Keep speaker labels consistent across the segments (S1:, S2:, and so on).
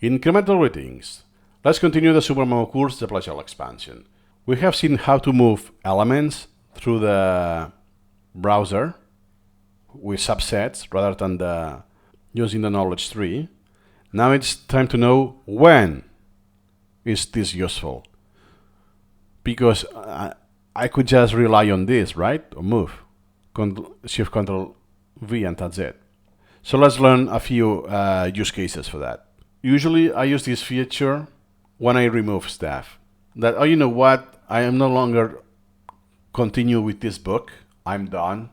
S1: Incremental greetings. Let's continue the Supermemo course, the Plagial expansion. We have seen how to move elements through the browser with subsets rather than using the knowledge tree. Now it's time to know when is this useful. Because I could just rely on this, right? Or move. Shift Control V and that's it. So let's learn a few use cases for that. Usually I use this feature when I remove stuff. That, oh, you know what? I am no longer continue with this book. I'm done.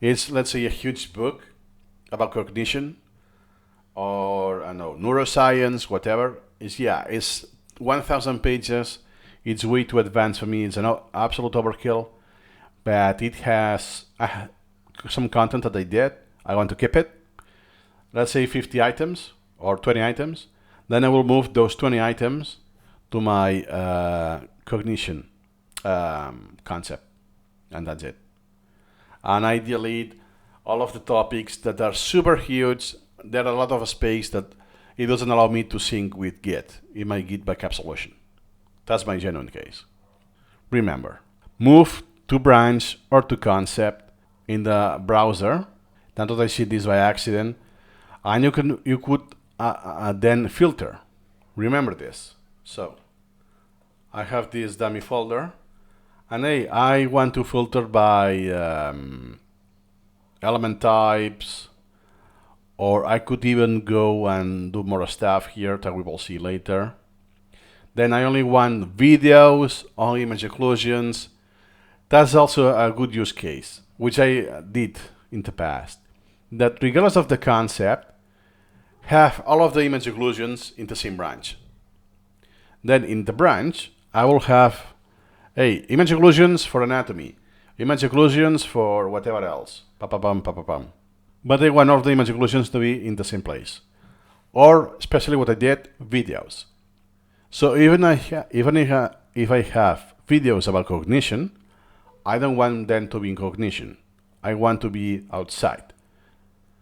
S1: It's, let's say, a huge book about cognition or, I don't know, neuroscience, whatever. It's 1,000 pages. It's way too advanced for me. It's an absolute overkill. But it has some content that I did. I want to keep it. Let's say 50 items or 20 items. Then I will move those 20 items to my cognition concept. And that's it. And I delete all of the topics that are super huge. There are a lot of space that it doesn't allow me to sync with Git in my Git backup solution. That's my genuine case. Remember, move to branch or to concept in the browser. Not that I see this by accident. And you could then filter. Remember this. So I have this dummy folder, and hey, I want to filter by element types, or I could even go and do more stuff here that we will see later. Then I only want videos, only image occlusions. That's also a good use case, which I did in the past. That regardless of the concept, have all of the image occlusions in the same branch. Then in the branch, I will have image occlusions for anatomy, image occlusions for whatever else, pa-pa-pam, pa-pa-pam. But I want all of the image occlusions to be in the same place. Or, especially what I did, videos. So even if I have videos about cognition, I don't want them to be in cognition. I want to be outside.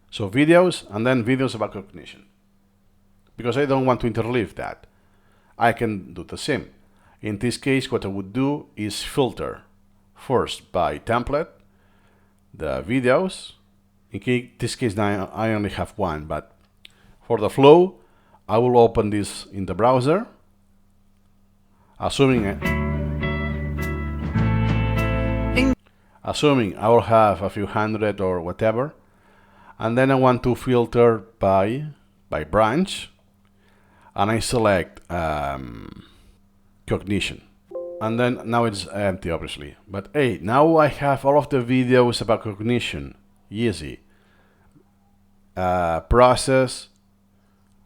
S1: So videos and then videos about cognition. Because I don't want to interleave that. I can do the same. In this case, what I would do is filter first by template the videos. In this case, now I only have one, but for the flow, I will open this in the browser, assuming I will have a few hundred or whatever, and then I want to filter by branch, and I select cognition. And then now it's empty, obviously. But hey, now I have all of the videos about cognition. Easy. Process,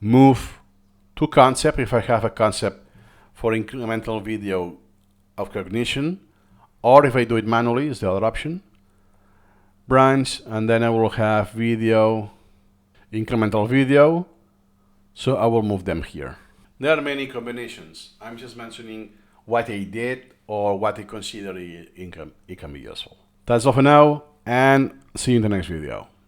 S1: move to concept if I have a concept for incremental video of cognition, or if I do it manually is the other option. Branch, and then I will have video, incremental video, so I will move them here. There are many combinations. I'm just mentioning what I did or what I consider it can be useful. That's all for now, and see you in the next video.